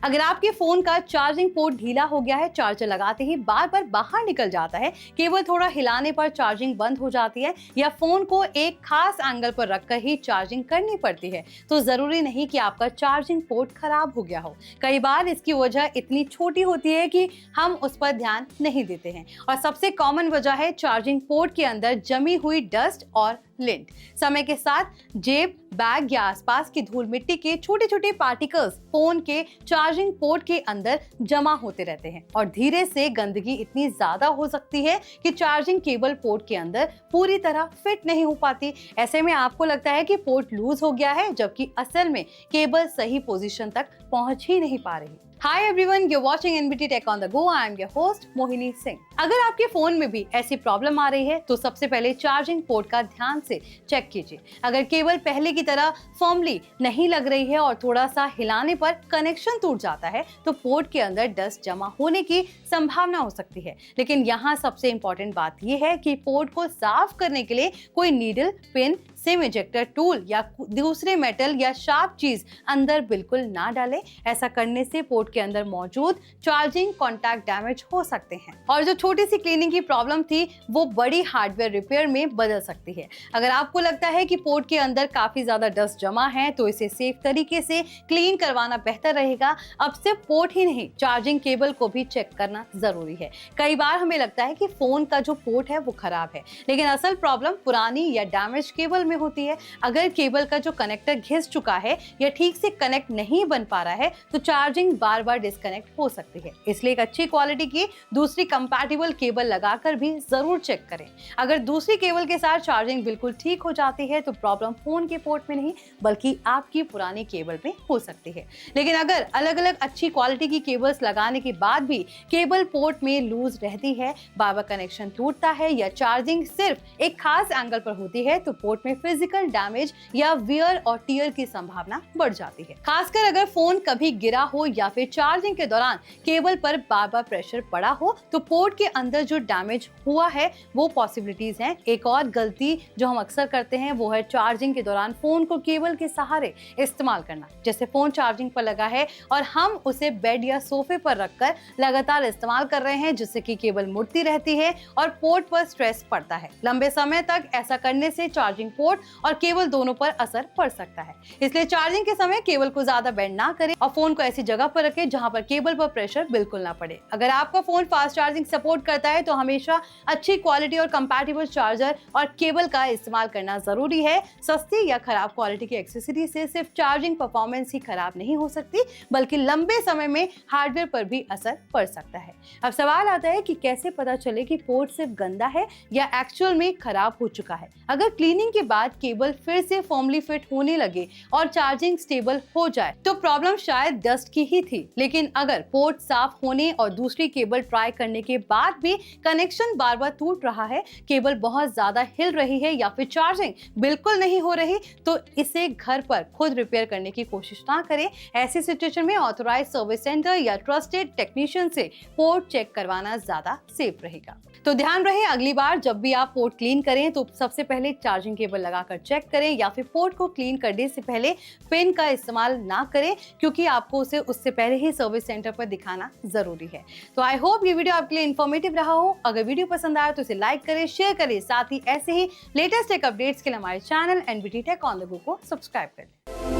अगर आपके फोन का चार्जिंग पोर्ट ढीला हो गया है, चार्जर लगाते ही बार बार बाहर निकल जाता है, केवल थोड़ा हिलाने पर चार्जिंग बंद हो जाती है, या फोन को एक खास एंगल पर रखकर ही चार्जिंग करनी पड़ती है, तो जरूरी नहीं कि आपका चार्जिंग पोर्ट खराब हो गया हो। कई बार इसकी वजह इतनी छोटी होती है कि हम उस पर ध्यान नहीं देते हैं, और सबसे कॉमन वजह है चार्जिंग पोर्ट के अंदर जमी हुई डस्ट और लिंट। समय के साथ जेब, बैग या आसपास की धूल मिट्टी के छोटे छोटे पार्टिकल्स फोन के चार्जिंग पोर्ट के अंदर जमा होते रहते हैं, और धीरे से गंदगी इतनी ज्यादा हो सकती है कि चार्जिंग केबल पोर्ट के अंदर पूरी तरह फिट नहीं हो पाती। ऐसे में आपको लगता है कि पोर्ट लूज हो गया है, जबकि असल में केबल सही पोजीशन तक पहुंच ही नहीं पा रही। Hi everyone, you're watching NBT Tech on the Go. I am your host Mohini Singh. अगर आपके फोन में भी ऐसी प्रॉब्लम आ रही है तो सबसे पहले चार्जिंग पोर्ट का ध्यान से चेक कीजिए। अगर केबल पहले की तरह फर्मली नहीं लग रही है और थोड़ा सा हिलाने पर कनेक्शन टूट जाता है, तो पोर्ट के अंदर डस्ट जमा होने की संभावना हो सकती है। लेकिन यहाँ सबसे इंपॉर्टेंट बात यह है कि पोर्ट को साफ करने के लिए कोई needle, pin, SIM ejector tool या दूसरे मेटल या शार्प चीज अंदर बिल्कुल ना डालें। ऐसा करने से पोर्ट के अंदर मौजूद चार्जिंग कॉन्टैक्ट डैमेज हो सकते हैं, और जो छोटी सी क्लीनिंग की प्रॉब्लम थी वो बड़ी हार्डवेयर रिपेयर में बदल सकती है। अगर आपको लगता है कि पोर्ट के अंदर काफी ज्यादा डस्ट जमा है, तो इसे सेफ तरीके से क्लीन करवाना बेहतर रहेगा। अब सिर्फ पोर्ट ही नहीं, चार्जिंग केबल को भी चेक करना जरूरी है। कई बार हमें लगता है कि फोन का जो पोर्ट है वो खराब है, लेकिन असल प्रॉब्लम पुरानी या डैमेज केबल में होती है। अगर केबल का जो कनेक्टर घिस चुका है या ठीक से कनेक्ट नहीं बन पा रहा है, तो चार्जिंग बार बार डिस्कनेक्ट हो सकती है। इसलिए एक अच्छी क्वालिटी की दूसरी कंपैटिबल केबल लगाकर भी जरूर चेक करें। अगर दूसरी केबल के साथ चार्जिंग बिल्कुल ठीक हो जाती है, तो प्रॉब्लम फोन के पोर्ट में नहीं बल्कि आपकी पुरानी केबल में हो सकती है। लेकिन अगर अलग अलग अच्छी क्वालिटी की केबल्स लगाने के बाद भी केबल पोर्ट में लूज रहती है, बार बार कनेक्शन टूटता है या चार्जिंग सिर्फ एक खास एंगल पर होती है, तो पोर्ट में फिजिकल डैमेज या वियर और टीयर की संभावना बढ़ जाती है। खासकर अगर फोन कभी गिरा हो या फिर चार्जिंग के दौरान केबल पर बार बार प्रेशर पड़ा हो, तो पोर्ट के अंदर जो डैमेज हुआ है वो पॉसिबिलिटीज हैं। एक और गलती जो हम अक्सर करते हैं वो है चार्जिंग के दौरान फोन को केबल के सहारे इस्तेमाल करना। जैसे फोन चार्जिंग पर लगा है और हम उसे बेड या सोफे पर रखकर लगातार इस्तेमाल कर रहे हैं, जिससे कि केबल मुड़ती रहती है और पोर्ट पर स्ट्रेस पड़ता है। लंबे समय तक ऐसा करने से चार्जिंग पोर्ट और केबल दोनों पर असर पड़ सकता है। इसलिए चार्जिंग के समय केबल को ज्यादा बेंड ना करें और फोन को ऐसी जगह पर रखें जहां पर केबल पर प्रेशर बिल्कुल ना पड़े। अगर आपका फोन फास्ट चार्जिंग सपोर्ट करता है, तो हमेशा अच्छी क्वालिटी और कंपैटिबल चार्जर और केबल का इस्तेमाल करना जरूरी है। सस्ती या खराब क्वालिटी की एक्सेसरी से सिर्फ चार्जिंग परफॉर्मेंस ही खराब नहीं हो सकती, बल्कि लंबे समय में हार्डवेयर पर भी असर पड़ सकता है। अब सवाल आता है कि कैसे पता चले कि पोर्ट सिर्फ गंदा है या एक्चुअल में खराब हो चुका है। अगर क्लीनिंग के बाद केबल फिर से फॉर्मली फिट होने लगे और चार्जिंग स्टेबल हो जाए, तो प्रॉब्लम शायद डस्ट की ही थी। लेकिन अगर पोर्ट साफ होने और दूसरी केबल ट्राई करने के बाद भी कनेक्शन बार बार टूट रहा है, केबल बहुत ज्यादा हिल रही है या फिर चार्जिंग बिल्कुल नहीं हो रही, तो इसे घर पर खुद रिपेयर करने की कोशिश ना करें। ऐसी सिचुएशन में ऑथराइज्ड सर्विस सेंटर या ट्रस्टेड टेक्नीशियन से पोर्ट चेक करवाना ज्यादा सेफ रहेगा। तो ध्यान रहे, अगली बार जब भी आप पोर्ट क्लीन करें तो सबसे पहले चार्जिंग केबल लगाकर चेक करें, या फिर पोर्ट को क्लीन करने से पहले पिन का इस्तेमाल ना करें, क्योंकि आपको उसे उससे पहले ही सर्विस सेंटर पर दिखाना जरूरी है। तो आई होप ये वीडियो आपके लिए इन्फॉर्मेटिव रहा हो। अगर वीडियो पसंद आया तो इसे लाइक करें, शेयर करें, साथ ही ऐसे ही लेटेस्ट टेक अपडेट्स के लिए हमारे channel NBT tech on the go को सब्सक्राइब करें।